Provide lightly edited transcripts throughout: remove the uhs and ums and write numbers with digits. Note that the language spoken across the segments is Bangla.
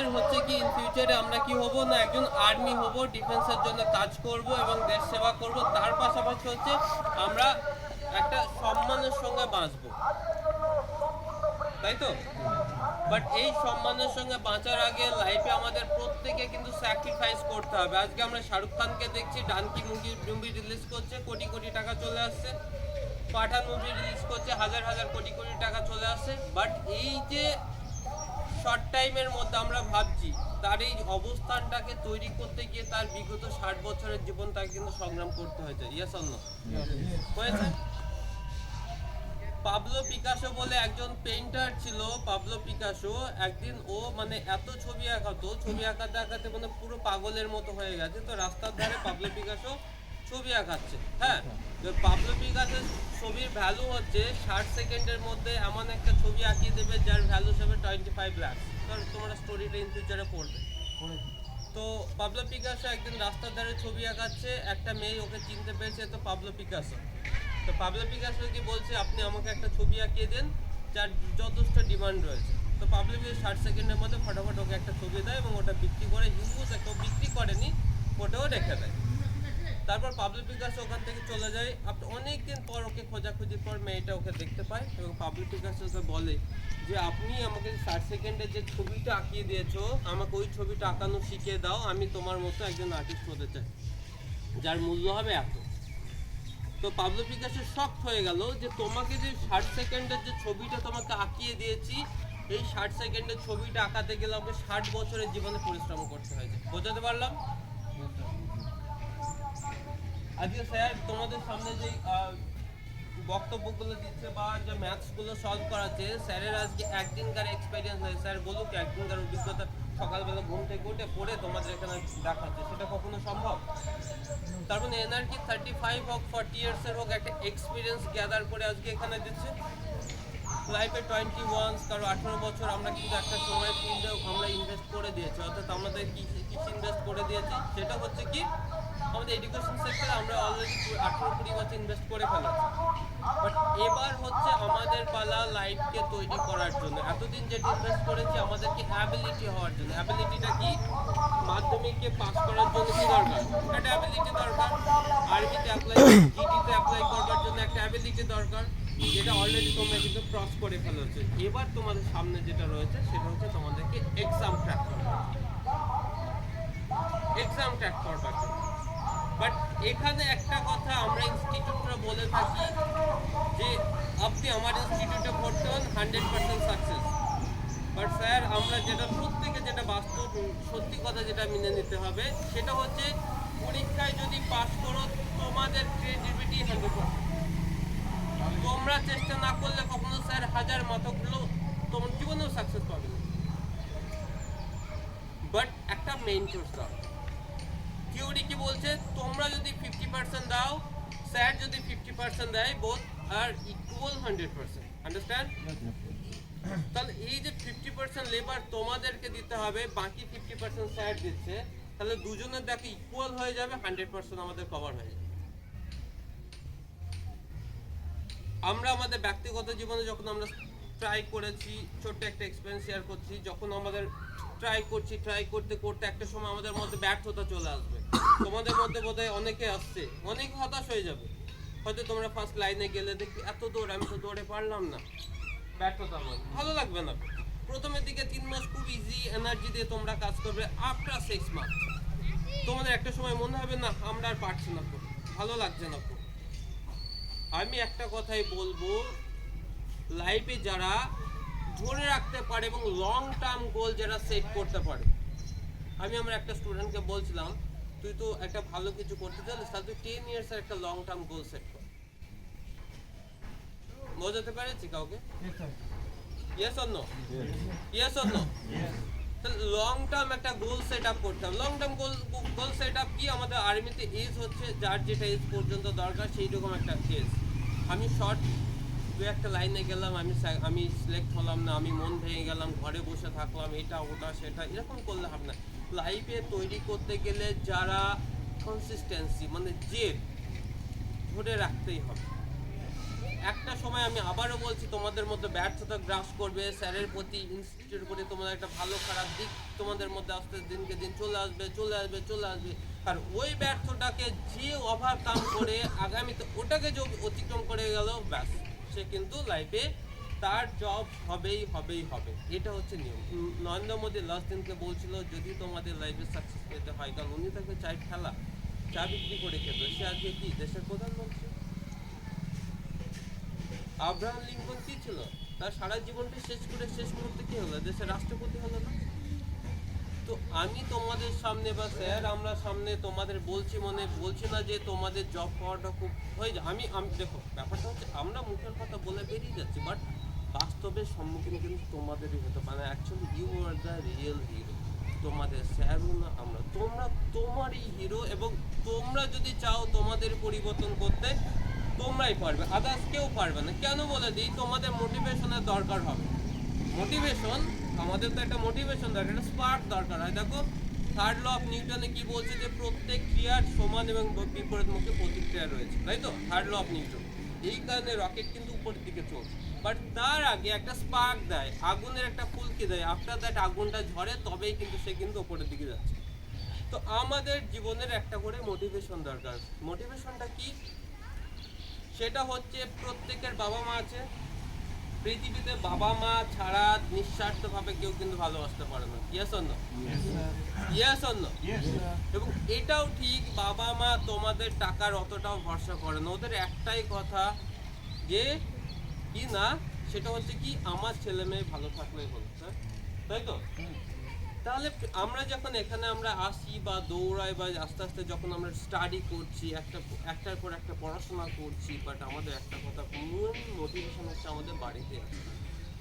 আমাদের হচ্ছে কি ইন ফিউচারে আমরা কি হব না একজন আর্মি হব, ডিফেন্সের জন্য কাজ করব এবং দেশ সেবা করব, তার পাশাপাশি হচ্ছে আমরা একটা সম্মানের সঙ্গে বাঁচবো, তাই তো? বাট এই সম্মানের সঙ্গে বাঁচার আগে লাইফে আমাদের প্রত্যেকে কিন্তু স্যাক্রিফাইস করতে হবে। আজকে আমরা শাহরুখ খানকে দেখছি, ডানকি মুভি রিলিজ করছে, কোটি কোটি টাকা চলে আসছে। পাঠান মুভি রিলিজ করছে, হাজার হাজার কোটি কোটি টাকা চলে আসছে। বাট এই যে শর্ট টাইমের মধ্যে আমরা ভাবছি, তার এই অবস্থানটাকে তৈরি করতে গিয়ে তার বিগত 60 বছরের জীবন তাকে কিন্তু সংগ্রাম করতে হয়েছে। Yes or no? হয়েছে। পাবলো পিকাসো বলে একজন পেইন্টার ছিল, পাবলো পিকাসো। একদিন ও মানে এত ছবি আঁকাতো, ছবি আঁকাতে আঁকাতে মানে পুরো পাগলের মতো হয়ে গেছে। তো রাস্তার ধারে পাবলো পিকাসো ছবি আঁকাচ্ছে। হ্যাঁ, পাবলো পিকাসোর ছবির ভ্যালু হচ্ছে 60 সেকেন্ডের মধ্যে এমন একটা ছবি আঁকিয়ে দেবে যার ভ্যালু হবে 25 লাখ। তোমরা স্টোরিটা ইন ফিউচারে পড়বে। তো পাবলো পিকাসো একদিন রাস্তার ধারে ছবি আঁকাচ্ছে, একটা মেয়ে ওকে চিনতে পেরেছে, তো পাবলো পিকাসো। তো পাবলো পিকাসোকে বলছে আপনি আমাকে একটা ছবি আঁকিয়ে দেন যার যথেষ্ট ডিমান্ড রয়েছে। তো পাবলো পিকাসো 60 সেকেন্ডের মধ্যে ফটাফট ওকে একটা ছবি দেয় এবং ওটা বিক্রি করে, হিউজ একটা, বিক্রি করেনি, ওটাও রেখে দেয়। তারপর পাবলো পিকাসো ওখান থেকে চলে যায়। আপনি অনেকদিন পর ওকে খোঁজাখুঁজির পর মেয়েটা ওকে দেখতে পায় এবং পাবলো পিকাসোকে বলে যে আপনি আমাকে 60 সেকেন্ডে যে ছবিটা আঁকিয়ে দিয়েছো, আমাকে ওই ছবিটা আঁকানো শিখিয়ে দাও, আমি তোমার মতো একজন আর্টিস্ট হতে চাই যার মূল্য হবে এত। তো পাবলো পিকাসো শকড হয়ে গেল যে তোমাকে যে 60 সেকেন্ডের যে ছবিটা তোমাকে আঁকিয়ে দিয়েছি, এই 60 সেকেন্ডের ছবিটা আঁকাতে গেলে আমাকে 60 বছরের জীবনে পরিশ্রম করতে হয়েছে। বোঝাতে পারলাম? আজকে স্যার তোমাদের সামনে যে বক্তব্যগুলো দিচ্ছে বা যে ম্যাথসগুলো সলভ করাচ্ছে, স্যারের আজকে একদিনকার এক্সপিরিয়েন্স হয়েছে। স্যার বলুক একদিনকার অভিজ্ঞতা, সকালবেলা ঘুম থেকে উঠে পড়ে তোমাদের এখানে দেখাচ্ছে, সেটা কখনো সম্ভব? তার মানে এনার্জি 35 হোক 40 ইয়ার্সের হোক, একটা এক্সপিরিয়েন্স গ্যাদার করে আজকে এখানে দিচ্ছে। লাইফে 21 কারো 18 বছর আমরা কিন্তু একটা সময় ফিল্ডে আমরা ইনভেস্ট করে দিয়েছি, অর্থাৎ আমাদের কিছু ইনভেস্ট করে দিয়েছি। সেটা হচ্ছে কি আমাদের এডুকেশন সেক্টরে আমরা অলরেডি 18-20 বছর ইনভেস্ট করে ফেলেছি। বাট এবার হচ্ছে আমাদের পালা লাইফকে তৈরি করার জন্য। এতদিন যেটা ইনভেস্ট করেছি আমাদেরকে অ্যাবিলিটি হওয়ার জন্য। অ্যাবিলিটিটা কি? মাধ্যমিককে পাস করার জন্য কি দরকার? একটা অ্যাবিলিটি দরকার। আর্মিতে অ্যাপ্লাই, জিডিতে অ্যাপ্লাই করবার জন্য একটা অ্যাবিলিটি দরকার, যেটা অলরেডি তোমরা কিন্তু ক্রস করে ফেলেছো। এবার তোমাদের সামনে যেটা রয়েছে সেটা হচ্ছে তোমাদেরকে এক্সাম ক্র্যাক করবে, এক্সাম ক্র্যাক করবার জন্য। বাট এখানে একটা কথা আমরা ইনস্টিটিউটরা বলে থাকি যে আপনি আমার ইনস্টিটিউটে ভর্তি হন, 100% সাকসেস। বাট স্যার আমরা যেটা প্রত্যেকে যেটা বাস্তব সত্যি কথা যেটা মেনে নিতে হবে সেটা হচ্ছে পরীক্ষায় যদি পাস করো তোমাদের ক্রিয়েটিভিটি 100%। তোমরা চেষ্টা না করলে কখনো স্যার হাজার মাথাগুলো তোমার জীবনেও সাকসেস পাবে না। বাট একটা মেন্টর দাও। থিওরি কি বলছে? তোমরা যদি 50% দাও, স্যার যদি 50% দেয়, বোথ আর ইকুয়াল 100%। আন্ডারস্ট্যান্ড? তাহলে এই যে 50% লেবার তোমাদেরকে দিতে হবে, বাকি 50% স্যার দিচ্ছে, তাহলে দুজনের দেখো ইকুয়াল হয়ে যাবে, 100% আমাদের কভার হয়ে যাবে। আমরা আমাদের ব্যক্তিগত জীবনে যখন আমরা ট্রাই করেছি, ছোট্ট একটা এক্সপিরিয়েন্স শেয়ার করছি, যখন আমাদের ট্রাই করতে করতে একটা সময় আমাদের মধ্যে ব্যর্থতা চলে আসবে। তোমাদের মধ্যে বোধহয় অনেকে আসছে, অনেক হতাশ হয়ে যাবে। হয়তো তোমরা ফার্স্ট লাইনে গেলে দেখি এত দৌড়, আমি তো দৌড়ে পারলাম না, ব্যর্থতা নয়, ভালো লাগবে না। প্রথমের দিকে 3 মাস খুব ইজি এনার্জি দিয়ে তোমরা কাজ করবে। আফটার 6 মাস তোমাদের একটা সময় মনে হবে না আমরা আর পারছি না, ভালো লাগছে না। আমি একটা কথাই বলবো, লাইফে যারা ধরে রাখতে পারে এবং লং টার্ম গোল যারা সেট করতে পারে, আমি আমার একটা স্টুডেন্টকে বলছিলাম তুই তো একটা ভালো কিছু করতে চাইছিস, তাহলে তুই 10 ইয়ার্সের একটা লং টার্ম গোল সেট কর। বোঝাতে পেরেছি কাউকে? Yes or no? Yes or no? তাহলে লং টার্ম একটা গোল সেট আপ করতে হবে। Long term goal set up কি? আমাদের আর্মিতে এজ হচ্ছে যার যেটা এজ পর্যন্ত দরকার সেই রকম একটা এজ। আমি শর্ট দু একটা লাইনে গেলাম, আমি সিলেক্ট হলাম না, আমি মন ভেঙে গেলাম, ঘরে বসে থাকলাম, এটা ওটা সেটা, এরকম করলে হবে না। লাইফে তৈরি করতে গেলে যারা কনসিস্টেন্সি মানে জেদ ধরে রাখতেই হবে। একটা সময় আমি আবারও বলছি তোমাদের মধ্যে ব্যর্থতা গ্রাস করবে, স্যারের প্রতি ইনস্টিটিউটের প্রতি তোমাদের একটা ভালো খারাপ দিক তোমাদের মধ্যে আস্তে দিনকে দিন চলে আসবে। আর ওই ব্যর্থটাকে যে ওভারকাম করে আগামীতে ওটাকে যে অতিক্রম করে গেল, ব্যাস সে কিন্তু লাইফে তার জব হবে। এটা হচ্ছে নিয়ম। নরেন্দ্র মোদী লাস্ট দিনকে বলছিল যদি তোমাদের লাইফে সাকসেস পেতে হয়, কারণ উনি তাকে চা বিক্রি করে খেত, সে আজকে কি দেশের প্রধানমন্ত্রী। আব্রাহাম লিঙ্কন কি ছিল, তার সারা জীবনটা শেষ মুহূর্তে কি হলো, দেশের রাষ্ট্রপতি হলো না। তো আমি তোমাদের সামনে বা স্যার আমরা সামনে তোমাদের বলছি না যে তোমাদের জব পাওয়াটা খুব হয়ে যায়। আমি দেখো ব্যাপারটা হচ্ছে আমরা মুখের কথা বলে বেরিয়ে যাচ্ছি, বাট বাস্তবের সম্মুখীন কিন্তু তোমাদেরই হতে পারে। Actually you are the real hero, তোমাদের স্যারও না আমরা, তোমারই হিরো। এবং তোমরা যদি চাও তোমাদের পরিবর্তন করতে, তোমরাই পারবে, আদার্স কেউ পারবে না। কেন বলে দিই, তোমাদের মোটিভেশনের দরকার হবে। মোটিভেশন, আমাদের তো একটা মোটিভেশন দরকার, একটা স্পার্ক দরকার হয়। দেখো থার্ড ল অফ নিউটনে কি বলছে, যে প্রত্যেক ক্রিয়ার সমান এবং বিপরীতমুখী প্রতিক্রিয়া রয়েছে, তাই তো থার্ড ল অফ নিউটন। এই কারণে রকেট কিন্তু উপরের দিকে চলছে, বাট তার আগে একটা স্পার্ক দেয়, আগুনের একটা ফুলকি দেয়, আফটার দ্যাট আগুনটা ঝরে, তবেই কিন্তু সে কিন্তু উপরের দিকে যাচ্ছে। তো আমাদের জীবনের একটা করে মোটিভেশন দরকার। মোটিভেশনটা কি, সেটা হচ্ছে প্রত্যেকের বাবা মা আছে পৃথিবীতে, বাবা মা ছাড়া নিঃস্বার্থভাবে কেউ কিন্তু ভালোবাসতে পারে না। Yes or no? Yes or no? এবং এটাও ঠিক, বাবা মা তোমাদের টাকার অতটাও ভরসা করে না, ওদের একটাই কথা যে কি না, সেটা হচ্ছে কি আমার ছেলে মেয়ে ভালো থাকলেই হলো, তাই তো? তাহলে আমরা যখন এখানে আমরা আসি বা দৌড়াই বা আস্তে আস্তে যখন আমরা স্টাডি করছি, একটার পর একটা পড়াশোনা করছি, বাট আমাদের একটা কথা, মূল মোটিভেশন হচ্ছে আমাদের বাড়িতে আছে।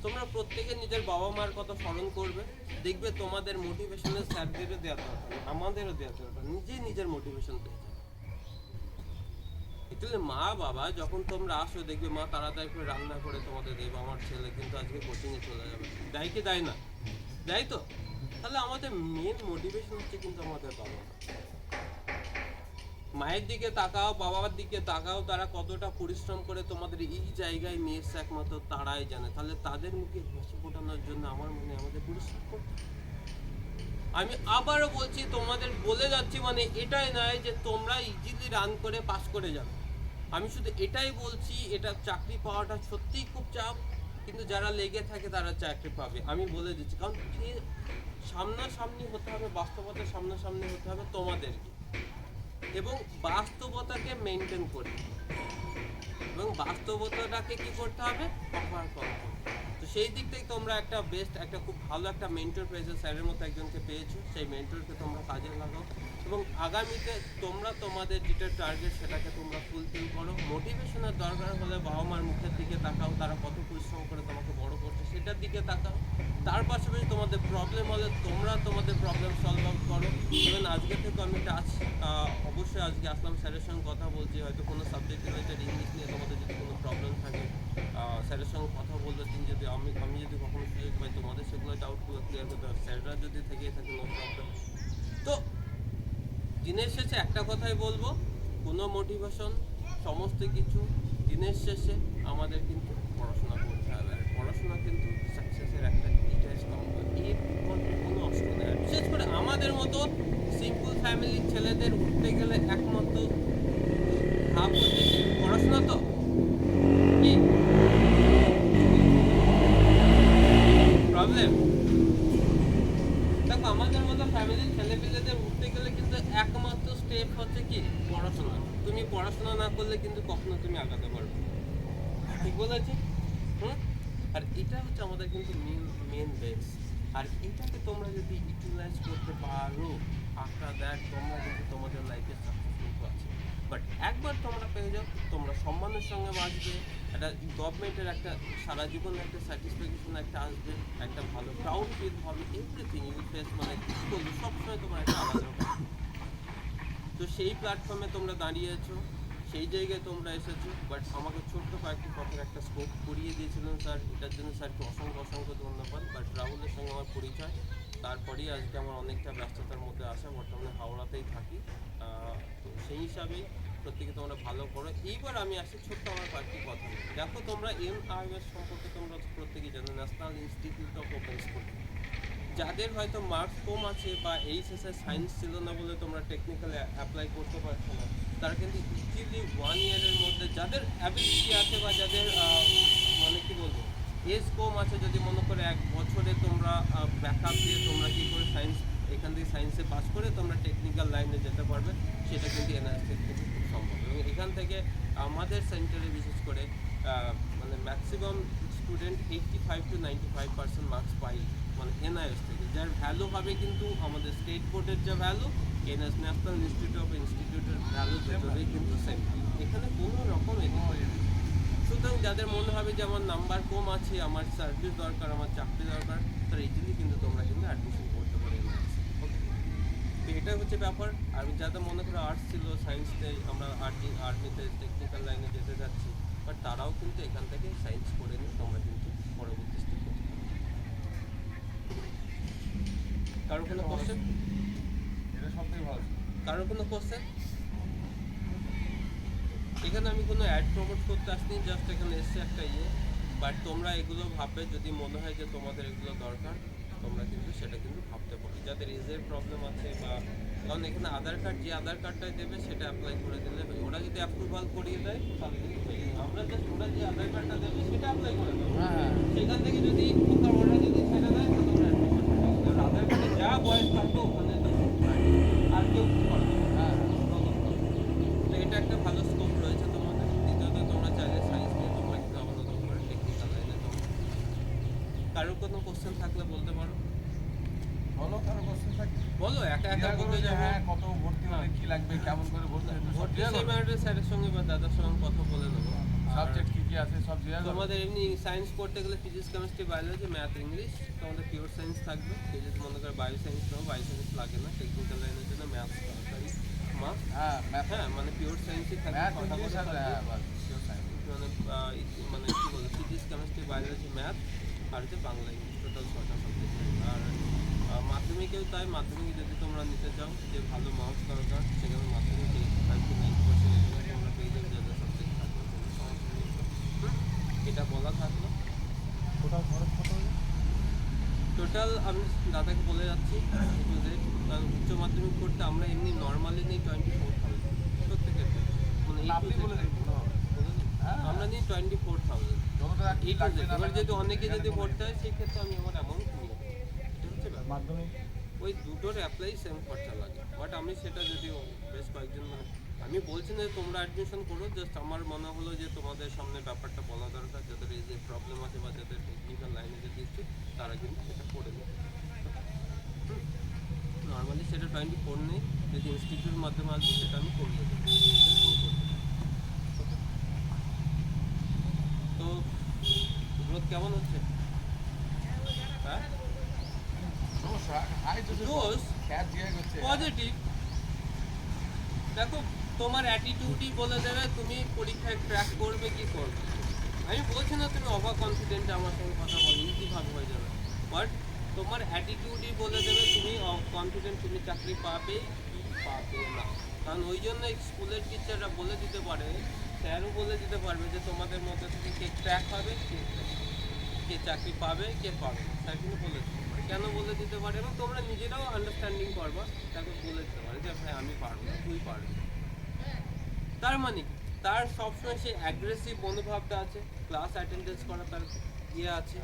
তোমরা প্রত্যেকে নিজের বাবা মার কথা স্মরণ করবে, দেখবে তোমাদের মোটিভেশনের স্যারদেরও দেওয়া দরকার, আমাদেরও দেওয়া দরকার, নিজের মোটিভেশন পেয়ে যাবে। আসলে মা বাবা যখন তোমরা আসো, দেখবে মা তাড়াতাড়ি করে রান্না করে তোমাদের দেবে, আমার ছেলে কিন্তু আজকে কোচিংয়ে চলে যাবে, দেয় কি দেয় না? দেয় তো? তাহলে আমাদের মেন মোটিভেশন হচ্ছে কিন্তু আমাদের বাবা মা। মায়ের দিকে তাকাও, বাবার দিকে তাকাও, তারা কতটা পরিশ্রম করে তোমাদের এই জায়গায় নিয়ে এসে একমাত্র তারাই জানে। তাহলে তাদের মুখে হাসি ফোটানোর জন্য আমার মনে হয় আমাদের পরিশ্রম করতে। আমি আবারও বলছি, তোমাদের বলে যাচ্ছি, মানে এটাই নয় যে তোমরা ইজিলি রান করে পাস করে যাবে। আমি শুধু এটাই বলছি, এটা চাকরি পাওয়াটা সত্যিই খুব চাপ, কিন্তু যারা লেগে থাকে তারা চাকরি পাবে, আমি বলে দিচ্ছি। কারণ সামনাসামনি হতে হবে, বাস্তবতার সামনাসামনি হতে হবে তোমাদেরকে, এবং বাস্তবতাকে মেনটেন করতে, এবং বাস্তবতাটাকে কি করতে হবে, কভার করতে হবে। তো সেই দিক থেকে তোমরা একটা বেস্ট, একটা খুব ভালো একটা মেন্টর পেয়েছো, স্যারের মতো একজনকে পেয়েছো, সেই মেন্টরকে তোমরা কাজে লাগাও, এবং আগামীতে তোমরা তোমাদের যেটা টার্গেট সেটাকে তোমরা ফুলফিল করো। মোটিভেশনের দরকার হলে বাবা মার মুখের দিকে তাকাও, তারা কত পরিশ্রম করে তোমাকে বড় করছে সেটার দিকে তাকাও। তার পাশাপাশি তোমাদের প্রবলেম হলে তোমরা তোমাদের প্রবলেম সলভ আউট করো। ইভেন আজকে থেকে আমি একটা অবশ্যই আজকে আসলাম, স্যারের সঙ্গে কথা বলছি, হয়তো কোনো সাবজেক্ট রিলেটেড ইংলিশ নিয়ে তোমাদের যদি কোনো প্রবলেম থাকে, স্যারের সঙ্গে কথা বলতে দিন, যদি আমি যদি কখনো সুযোগ পাই তোমাদের সেগুলো ডাউটগুলো ক্লিয়ার করতে পারি, স্যাররা যদি থেকে থাকে নো প্রবলেম। তো দিনের শেষে একটা কথাই বলবো, কোনো মোটিভেশন, সমস্ত কিছু দিনের শেষে আমাদের কিন্তু পড়াশোনা করতে হবে। আর পড়াশোনা কিন্তু সাকসেসের একটা ডিটেলস নম্বর, এর কোনো অস্ত্র নেই। বিশেষ করে আমাদের মতো সিম্পল ফ্যামিলির ছেলেদের উঠতে গেলে একমাত্র ভাব হচ্ছে পড়াশোনা। তো কি প্রবলেম, দেখো আমাদের মতো ফ্যামিলির ছেলেপিলেদের উঠতে গেলে কিন্তু একমাত্র স্টেপ হচ্ছে কি পড়াশোনা। তুমি পড়াশোনা না করলে কিন্তু কখনো তুমি আগাতে পারবে, ঠিক বলেছি? আর এটা হচ্ছে আমাদের কিন্তু মেন বেস। আর এটাকে তোমরা যদি ইউটিলাইজ করতে পারো, আফটার দ্যাট তোমরা কিন্তু তোমাদের লাইফে সাকসেসফুল আছে। বাট একবার তোমরা পেয়ে যাও, তোমরা সম্মানের সঙ্গে বাঁচবে, একটা গভর্নমেন্টের একটা সারা জীবন একটা স্যাটিসফ্যাকশন একটা আসবে, একটা ভালো প্রাউড ফিল হবে, এভরিথিং ইউ ফেস, মানে কী বলবো, সবসময় তোমার একটা আলাদা রকম। তো সেই প্ল্যাটফর্মে তোমরা দাঁড়িয়েছো, সেই জায়গায় তোমরা এসেছো। বাট আমাকে ছোট্ট কয়েকটি কথার একটা স্কোপ করিয়ে দিয়েছিলেন স্যার, এটার জন্য স্যারকে অসংখ্য ধন্যবাদ। বাট রাহুলের সঙ্গে আমার পরিচয়, তারপরেই আজকে আমার অনেকটা ব্যস্ততার মধ্যে আসা, বর্তমানে হাওড়াতেই থাকি। তো সেই হিসাবেই প্রত্যেকে তোমরা ভালো করো। এইবার আমি আসি ছোট্ট আমার কয়েকটি কথা নিয়ে। দেখো তোমরা NIOS সম্পর্কে তোমরা প্রত্যেকেই জানো, national institute of open school. যাদের হয়তো মার্কস কম আছে বা এইচএসএ সায়েন্স ছিল না বলে তোমরা টেকনিক্যালি অ্যাপ্লাই করতে পারছো না, তারা কিন্তু ইজিলি 1 ইয়ারের মধ্যে যাদের অ্যাবিলিটি আছে বা যাদের মানে কি বলবো এজ কম আছে, যদি মনে করে 1 বছরে তোমরা ব্যাকআপ দিয়ে তোমরা কী করে সায়েন্স এখান থেকে সায়েন্সে পাস করে তোমরা টেকনিক্যাল লাইনে যেতে পারবে, সেটা কিন্তু NIOS থেকে কিন্তু খুব সম্ভব। এবং এখান থেকে আমাদের সেন্টারে বিশেষ করে মানে ম্যাক্সিমাম স্টুডেন্ট 85 to 95% মার্কস পাই মানে NIOS থেকে, যার ভ্যালু হবে কিন্তু আমাদের স্টেট বোর্ডের যা ভ্যালু, NIOS ন্যাশনাল ইনস্টিটিউটের ভ্যালু দুটোরই কিন্তু সেম। এখানে কোনো রকম এদিক হয়ে যায়। সুতরাং যাদের মনে হবে যে আমার নাম্বার কম আছে, আমার সার্ভিস দরকার, আমার চাকরি দরকার, তারা ইজিলি কিন্তু তোমরা কিন্তু অ্যাডমিশন করতে পারো NIOS। ওকে, তো এটা হচ্ছে ব্যাপার। আর যাদের মনে করো আর্টস ছিল, সায়েন্সতে আমরা আর্মিতে টেকনিক্যাল লাইনে যেতে যাচ্ছি, বাট তারাও কিন্তু এখান থেকে সায়েন্স করে নিয়ে তোমরা কিন্তু পরবর্তী স্টেপ করতে পারো। কারো কোনো কোশ্চেন? এটা সবথেকে ভালো। কারো কোনো কোশ্চেন? এখানে আমি কোনো অ্যাড প্রমোট করতে আসিনি, জাস্ট এখানে এসছে একটা বাট তোমরা এগুলো ভাববে, যদি মনে হয় যে তোমাদের এগুলো দরকার, তোমরা কিন্তু সেটা কিন্তু ভাবতে পারো। যাদের এজের প্রবলেম আছে বা কারণ এখানে আধার কার্ড, যে আধার কার্ডটাই দেবে সেটা অ্যাপ্লাই করে দিলে হয়। ওরা যদি অ্যাপ্রুভাল করিয়ে দেয় তাহলে কিন্তু হয়ে যাবে। আমরা জাস্ট ওরা যে আধার কার্ডটা দেবে সেটা অ্যাপ্লাই করে দেবো। সেখান থেকে যদি ওরা যদি ছেড়ে দেয় তাহলে ওরা অ্যাডমিশন হয়ে যাবে। আর আধার কার্ডে যা বয়স থাকবে ওখানে আর কেউ করবে না। তো এটা একটা ভালো স্কোপ রয়েছে তোমাদের। দ্বিতীয়ত তোমরা চাইলে সায়েন্স নিয়ে তোমরা কিন্তু আবার নতুন করে টেকনিক্যাল লাইনে তোমরা। কারোর কোনো কোশ্চেন থাকলে বলতে পারো। বলো, কারো কোশ্চেন থাকে? বলো, একা একা বলতে যাবো। হ্যাঁ, কত ভর্তি হলে কি লাগবে, কেমন করে ভর্তি হবে, সব ভর্তি জিজ্ঞাসা করো। সেমিনারে স্যারের সঙ্গে বা দাদার সঙ্গে কথা বলে নেবো। সাবজেক্ট কি কি আছে সব জিজ্ঞাসা করো। তোমাদের এমনি সায়েন্স পড়তে গেলে physics, chemistry, biology, math, English, তোমাদের পিওর সায়েন্স থাকবে। কেউ যদি মনে করে বায়ো সায়েন্স নাও, বায়ো সায়েন্স লাগে না। টেকনিক্যাল লাইনের জন্য ম্যাথ সরি মাস্ট। হ্যাঁ, ম্যাথ। হ্যাঁ, মানে পিওর সায়েন্সই থাকবে। ম্যাথ কথা ইংলিশ বলে আছে, থাকবে। হ্যাঁ বাস পিওর সায়েন্স। মানে মানে কি বলবো, ফিজিক্স, কেমিস্ট্রি, বায়োলজি, ম্যাথ আর হচ্ছে বাংলা, ইংলিশ, টোটাল 6টা সাবজেক্ট। আর মাধ্যমিকেও তাই। মাধ্যমিকে যদি তোমরা নিতে চাও যে ভালো মার্কস দরকার, সেখানে মাধ্যমিক 85 to 90% এখানে তোমরা পেয়ে যাবে যা যা সাবজেক্ট থাকবে, কোনো সমস্যা নেই। এটা বলা থাকলো। টোটাল খরচ কত হবে? টোটাল আমি দাদাকে বলে যাচ্ছি কারণ উচ্চ মাধ্যমিক করতে আমরা এমনি নর্মালি নিই 24,000 প্রত্যেকের ক্ষেত্রে। মানে আপনি বলে দিন, কোনো হবে না। বলে দিই? হ্যাঁ। আমরা নিই 24,000। যতটা কি এই লাগবে না এবার লাগবে, যদি অনেকে এখানে যদি বলে ভর্তি হয় সেই ক্ষেত্রে আমি আমার অ্যামাউন্ট নিয়ে নেবো। এটা হচ্ছে ব্যাপার। মাধ্যমিক ওই দুটোর অ্যাপ্লাই সেম খরচা লাগে, বাট আমি সেটা যদিও বেশ কয়েকজন মানে আমি বলছি না যে তোমরা অ্যাডমিশন করো, জাস্ট আমার মনে হলো যে তোমাদের সামনে ব্যাপারটা বলা দরকার। যাদের এই যে প্রবলেম আছে বা যাদের টেকনিক্যাল লাইনে যেতে ইচ্ছে তারা কিন্তু সেটা করে নেবে। নর্মালি সেটা 24 নেই, যদি ইনস্টিটিউটের মাধ্যমে আসবে সেটা আমি করিয়ে দেবো। তো গ্রোথ কেমন হচ্ছে? হ্যাঁ, সমস্যা হাই ডোজ Dose? খ্যাত দিয়ে করছে। পজিটিভ। দেখো তোমার অ্যাটিটিউডই বলে দেবে তুমি পরীক্ষায় ক্র্যাক করবে কি করবে। আমি বলছি না তুমি ওভার কনফিডেন্ট আমার সঙ্গে কথা বলো, ইজিভাবে হয়ে যাবে, বাট তোমার অ্যাটিটিউডই বলে দেবে তুমি কনফিডেন্ট তুমি চাকরি পাবে কি পাবে না। কারণ ওই জন্য স্কুলের টিচাররা বলে দিতে পারে, স্যারও বলে দিতে পারবে যে তোমাদের মধ্যে থেকে কে ক্র্যাক হবে, কে চাকরি পাবে, কে পাবে না। স্যার কিন্তু বলে দিতে পারে। কেন বলে দিতে পারে এবং তোমরা নিজেরাও আন্ডারস্ট্যান্ডিং করবা, তাকে বলে দিতে পারে যে ভাই আমি পারবো না, তুই পারবি। তার মানে কি, তার সবসময় সেই অ্যাগ্রেসিভ মনোভাবটা আছে, ক্লাস অ্যাটেন্ডেন্স করা তার আছে,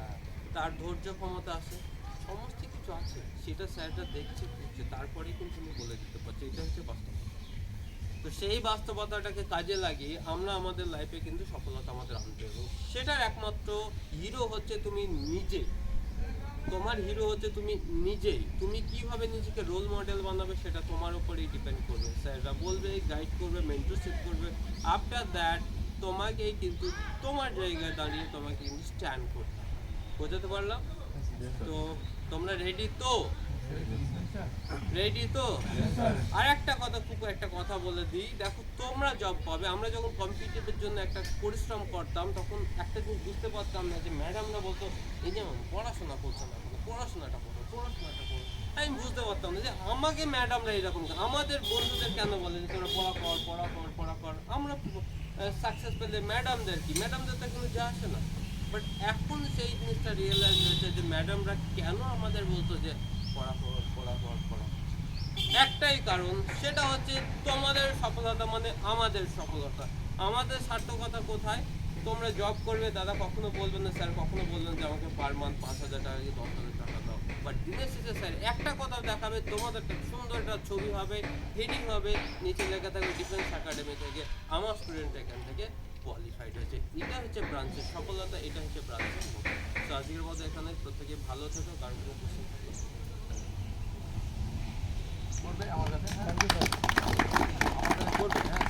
তার ধৈর্য ক্ষমতা আছে, সমস্ত কিছু আছে। সেটা স্যারটা দেখছে বুঝছে, তারপরেই কিন্তু তুমি বলে দিতে পারছো। এটা হচ্ছে বাস্তবতা। তো সেই বাস্তবতাটাকে কাজে লাগিয়ে আমরা আমাদের লাইফে কিন্তু সফলতা আমাদের আনতে হবে। সেটার একমাত্র হিরো হচ্ছে তুমি নিজে। তোমার হিরো হচ্ছে তুমি নিজেই। তুমি কিভাবে নিজেকে রোল মডেল বানাবে সেটা তোমার উপরেই ডিপেন্ড করবে। স্যাররা বলবে, গাইড করবে, মেন্টরশিপ করবে। আফটার দ্যাট তোমাকেই কিন্তু তোমার জায়গায় দাঁড়িয়ে তোমাকে কিন্তু স্ট্যান্ড করতে হবে। বোঝাতে পারলাম? তো তোমরা রেডি তো? রেডি তো? আর একটা কথা, খুব একটা কথা বলে দিই, দেখো তোমরা জব পাবে। আমরা যখন কম্পিটিটিভের জন্য একটা পরিশ্রম করতাম তখন একটা জিনিস বুঝতে পারতাম না যে ম্যাডামরা বলতো এই যেমন পড়াশোনা করছো না, পড়াশোনাটা করো, পড়াশোনাটা করো। আমি বুঝতে পারতাম না যে আমাকে ম্যাডামরা এরকম কেন? আমাদের বন্ধুদের কেন বলে যে তোরা পড়া কর আমরা সাকসেস পেলে ম্যাডামদের কি, ম্যাডামদের তো কোনো যা আসে না। বাট এখন সেই জিনিসটা রিয়েলাইজ হয়েছে যে ম্যাডামরা কেন আমাদের বলতো যে পড়া কর। একটাই কারণ, সেটা হচ্ছে তোমাদের সফলতা মানে আমাদের সফলতা। আমাদের সার্থকতা কোথায়? তোমরা জব করবে, দাদা কখনো বলবেন না, স্যার কখনো বলবেন যে আমাকে পার মান্থ 5,000 টাকা কি 10,000 টাকা দাও। বাট দিনের শেষে স্যার একটা কথা দেখাবে, তোমাদের একটা সুন্দর একটা ছবি হবে, হেডিং হবে, নিচে লেখা থাকবে ডিফেন্স একাডেমি থেকে আমার স্টুডেন্ট এখান থেকে কোয়ালিফাইড হয়েছে। এটা হচ্ছে ব্রাঞ্চের সফলতা, এটা হচ্ছে ব্রাঞ্চের মুখ। তো আজকের মতো এখানে প্রত্যেকে ভালো থেকো, কারণ কোনো কোশ্চেন থাকলে করবে আমার কাছে, হ্যাঁ আমাদের করবে, হ্যাঁ